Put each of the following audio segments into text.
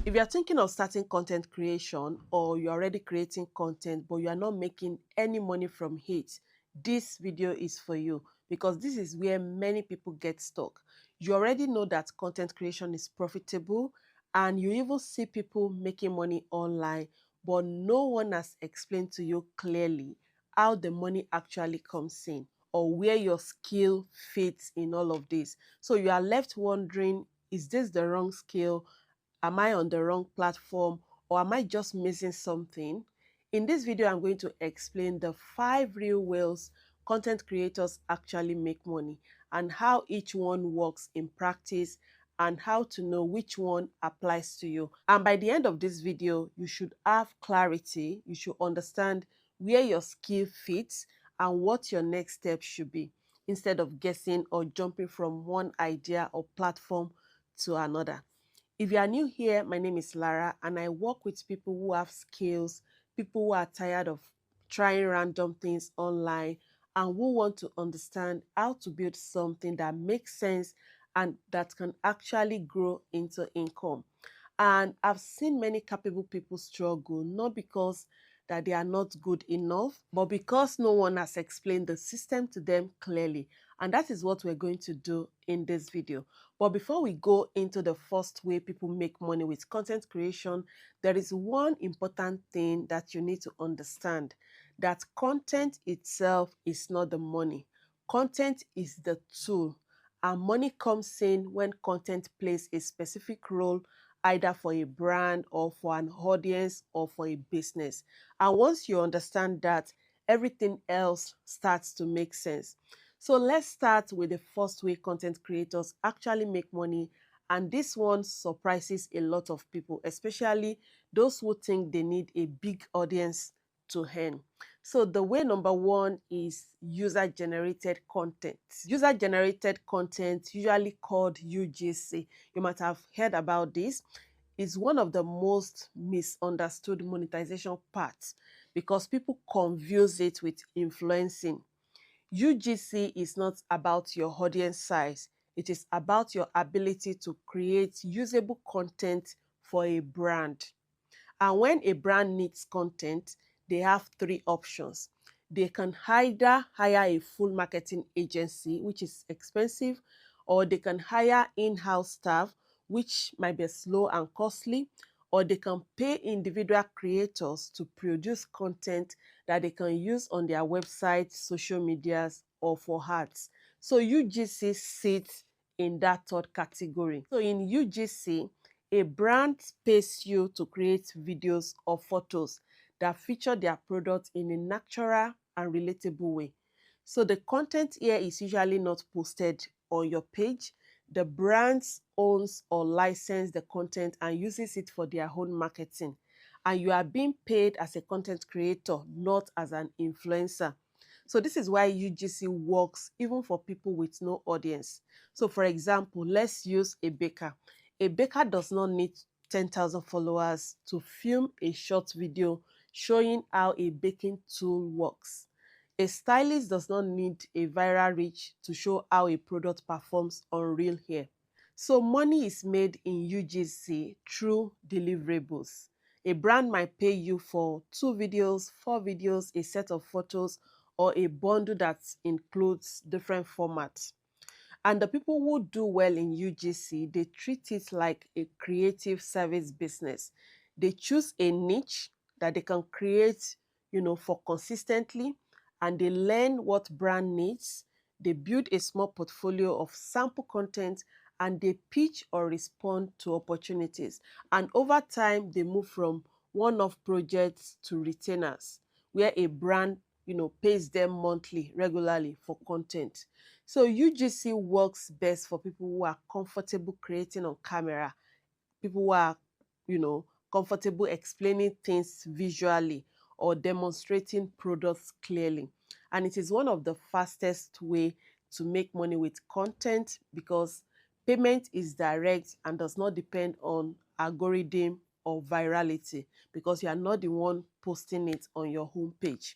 If you're thinking of starting content creation or you're already creating content but you are not making any money from it, this video is for you because this is where many people get stuck. You already know that content creation is profitable and you even see people making money online, but no one has explained to you clearly how the money actually comes in or where your skill fits in all of this. So you are left wondering, is this the wrong skill? Am I on the wrong platform, or am I just missing something? In this video, I'm going to explain the 5 real ways content creators actually make money and how each one works in practice and how to know which one applies to you. And by the end of this video, you should have clarity. You should understand where your skill fits and what your next step should be instead of guessing or jumping from one idea or platform to another. If you are new here, my name is Lara and I work with people who have skills, people who are tired of trying random things online and who want to understand how to build something that makes sense and that can actually grow into income. And I've seen many capable people struggle, not because that they are not good enough, but because no one has explained the system to them clearly. And that is what we're going to do in this video. But before we go into the first way people make money with content creation, there is one important thing that you need to understand, that content itself is not the money. Content is the tool, and money comes in when content plays a specific role either for a brand or for an audience or for a business. And once you understand that, everything else starts to make sense. So let's start with the first way content creators actually make money. And this one surprises a lot of people, especially those who think they need a big audience to earn. So the way number one is user-generated content. User-generated content, usually called UGC, you might have heard about this, is one of the most misunderstood monetization parts because people confuse it with influencing. UGC is not about your audience size. It is about your ability to create usable content for a brand. And when a brand needs content, they have 3 options. They can either hire a full marketing agency, which is expensive, or they can hire in-house staff, which might be slow and costly, or they can pay individual creators to produce content that they can use on their website, social medias, or for ads. So UGC sits in that third category. So in UGC, a brand pays you to create videos or photos that feature their product in a natural and relatable way. So the content here is usually not posted on your page. The brand owns or licenses the content and uses it for their own marketing. And you are being paid as a content creator, not as an influencer. So this is why UGC works even for people with no audience. So for example, let's use a baker. A baker does not need 10,000 followers to film a short video showing how a baking tool works. A stylist does not need a viral reach to show how a product performs on real hair. So money is made in UGC through deliverables. A brand might pay you for 2 videos, 4 videos, a set of photos, or a bundle that includes different formats. And the people who do well in UGC, they treat it like a creative service business. They choose a niche that they can create, for consistently, and they learn what brand needs. They build a small portfolio of sample content and they pitch or respond to opportunities. And over time, they move from one-off projects to retainers, where a brand, pays them monthly, regularly for content. So UGC works best for people who are comfortable creating on camera, people who are, comfortable explaining things visually or demonstrating products clearly. And it is one of the fastest way to make money with content because payment is direct and does not depend on algorithm or virality because you are not the one posting it on your homepage.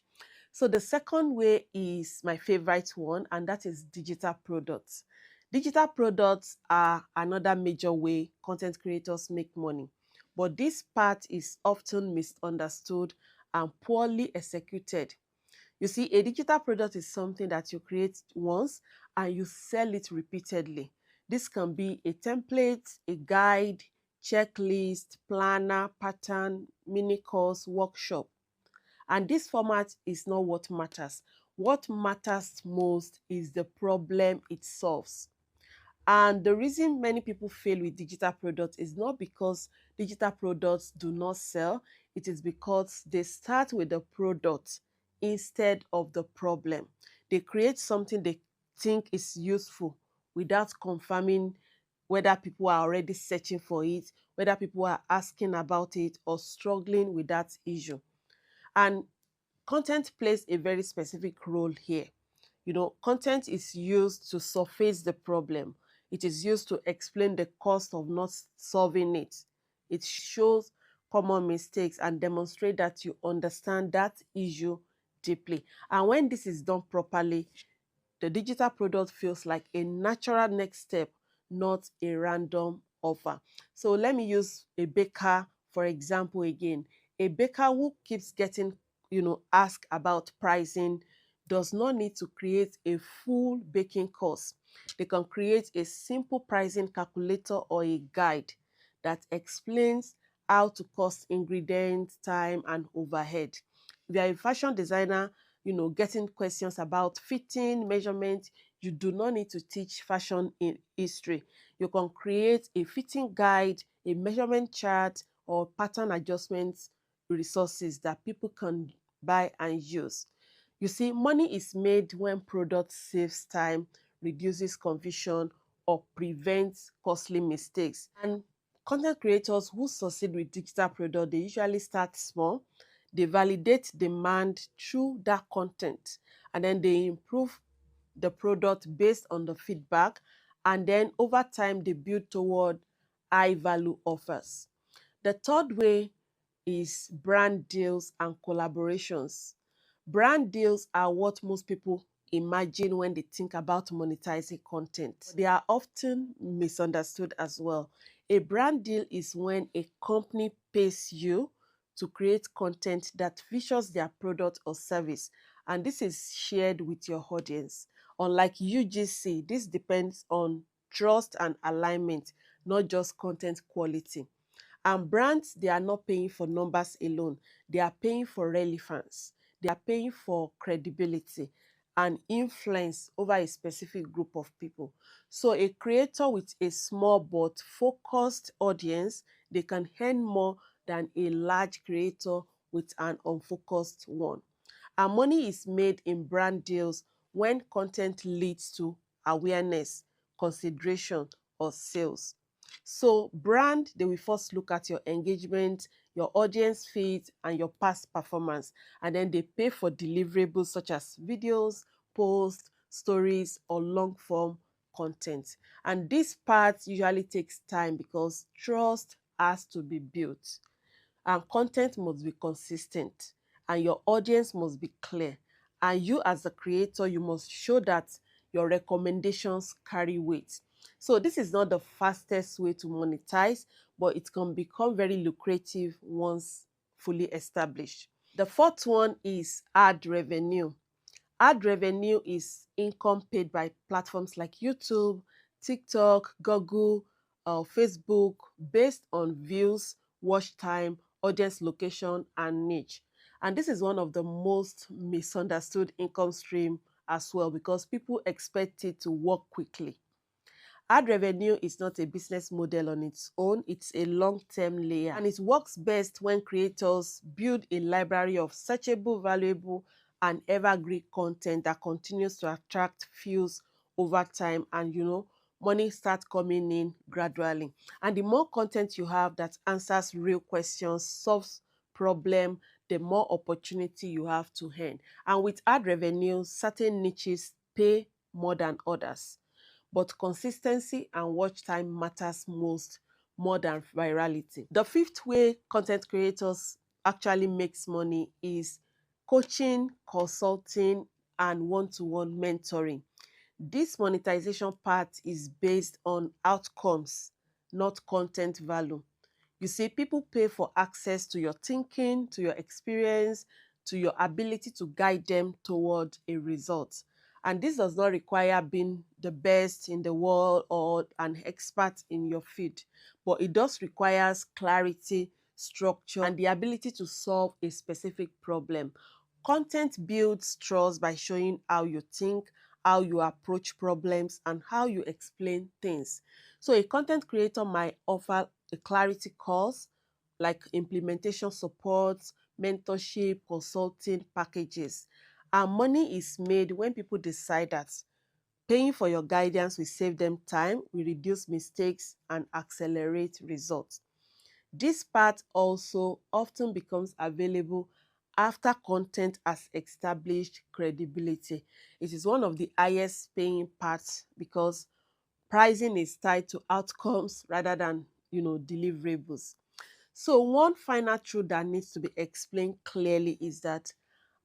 So the second way is my favorite one, and that is digital products. Digital products are another major way content creators make money. but this part is often misunderstood and poorly executed. You see, a digital product is something that you create once and you sell it repeatedly. This can be a template, a guide, checklist, planner, pattern, mini course, workshop. And this format is not what matters. What matters most is the problem it solves. And the reason many people fail with digital products is not because digital products do not sell, it is because they start with the product instead of the problem. They create something they think is useful without confirming whether people are already searching for it, whether people are asking about it, or struggling with that issue. And content plays a very specific role here. Content is used to surface the problem. It is used to explain the cost of not solving it. It shows common mistakes and demonstrate that you understand that issue deeply. And when this is done properly, the digital product feels like a natural next step, not a random offer. So let me use a baker, for example, again. A baker who keeps getting, asked about pricing does not need to create a full baking course. They can create a simple pricing calculator or a guide that explains how to cost ingredients, time, and overhead. If you are a fashion designer, getting questions about fitting, measurement, you do not need to teach fashion in history. You can create a fitting guide, a measurement chart, or pattern adjustment resources that people can buy and use. You see, money is made when product saves time, reduces confusion, or prevents costly mistakes. And content creators who succeed with digital product, they usually start small. They validate demand through that content, and then they improve the product based on the feedback, and then over time they build toward high value offers. The third way is brand deals and collaborations. Brand deals are what most people imagine when they think about monetizing content. They are often misunderstood as well. A brand deal is when a company pays you to create content that features their product or service, and this is shared with your audience. Unlike UGC, this depends on trust and alignment, not just content quality. And brands, they are not paying for numbers alone. They are paying for relevance. They are paying for credibility and influence over a specific group of people. So a creator with a small but focused audience, they can earn more than a large creator with an unfocused one. And money is made in brand deals when content leads to awareness, consideration, or sales. So brand, they will first look at your engagement, your audience feed, and your past performance. And then they pay for deliverables such as videos, posts, stories, or long form content. And this part usually takes time because trust has to be built, and content must be consistent, and your audience must be clear, and you as a creator, you must show that your recommendations carry weight. So this is not the fastest way to monetize, but it can become very lucrative once fully established. The fourth one is ad revenue. Ad revenue is income paid by platforms like YouTube, TikTok, Google, Facebook, based on views, watch time, audience location, and niche. And this is one of the most misunderstood income stream as well, because people expect it to work quickly. Ad revenue is not a business model on its own, it's a long-term layer, and it works best when creators build a library of searchable, valuable, and evergreen content that continues to attract views over time, and money starts coming in gradually. And the more content you have that answers real questions, solves problem, the more opportunity you have to earn. And with ad revenue, certain niches pay more than others, but consistency and watch time matters most, more than virality. The fifth way content creators actually makes money is coaching, consulting, and one-to-one mentoring. This monetization part is based on outcomes, not content value. You see, people pay for access to your thinking, to your experience, to your ability to guide them toward a result. And this does not require being the best in the world or an expert in your field, but it does requires clarity, structure, and the ability to solve a specific problem. Content builds trust by showing how you think, how you approach problems, and how you explain things. So a content creator might offer a clarity course like implementation support, mentorship, consulting packages. And money is made when people decide that paying for your guidance will save them time, will reduce mistakes, and accelerate results. This part also often becomes available after content has established credibility. It is one of the highest paying parts because pricing is tied to outcomes rather than deliverables. So one final truth that needs to be explained clearly is that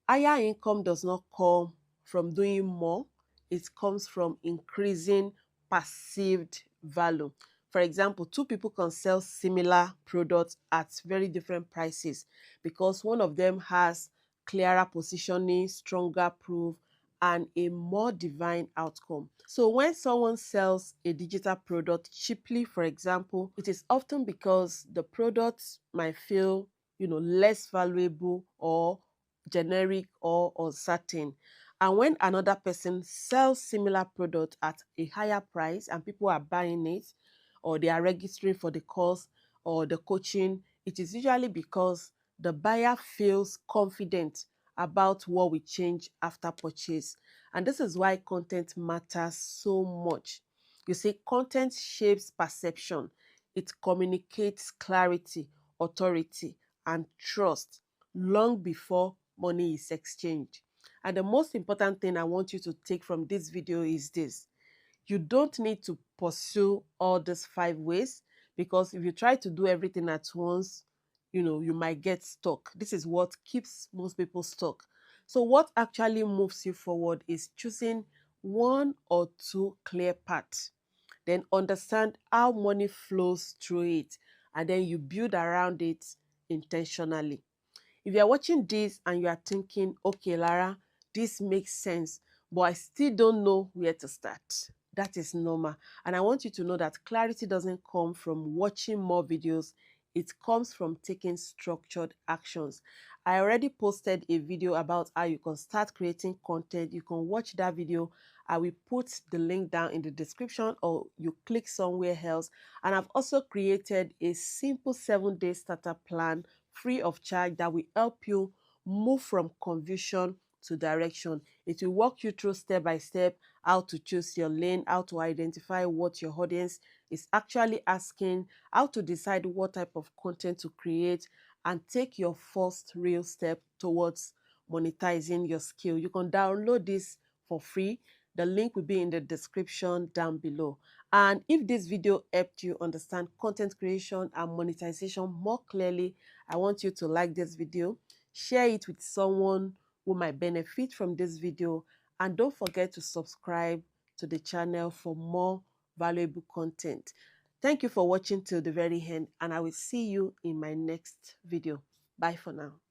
higher income does not come from doing more, it comes from increasing perceived value. For example, two people can sell similar products at very different prices because one of them has clearer positioning, stronger proof, and a more divine outcome. So when someone sells a digital product cheaply, for example, it is often because the product might feel, less valuable or generic or uncertain. And when another person sells similar product at a higher price and people are buying it or they are registering for the course or the coaching, it is usually because the buyer feels confident about what will change after purchase. And this is why content matters so much. You see, content shapes perception. It communicates clarity, authority, and trust long before money is exchanged. And the most important thing I want you to take from this video is this: you don't need to pursue all these 5 ways, because if you try to do everything at once, you might get stuck. This is what keeps most people stuck. So what actually moves you forward is choosing one or two clear paths, then understand how money flows through it, and then you build around it intentionally. If you are watching this and you are thinking, okay, Lara, this makes sense, but I still don't know where to start, that is normal. And I want you to know that clarity doesn't come from watching more videos, it comes from taking structured actions. I already posted a video about how you can start creating content. You can watch that video. I will put the link down in the description, or you click somewhere else. And I've also created a simple 7-day starter plan free of charge that will help you move from confusion to direction. It will walk you through step by step how to choose your lane, how to identify what your audience is actually asking, how to decide what type of content to create, and take your first real step towards monetizing your skill. You can download this for free. The link will be in the description down below. And if this video helped you understand content creation and monetization more clearly, I want you to like this video, share it with someone who might benefit from this video, and don't forget to subscribe to the channel for more valuable content. Thank you for watching till the very end, and I will see you in my next video. Bye for now.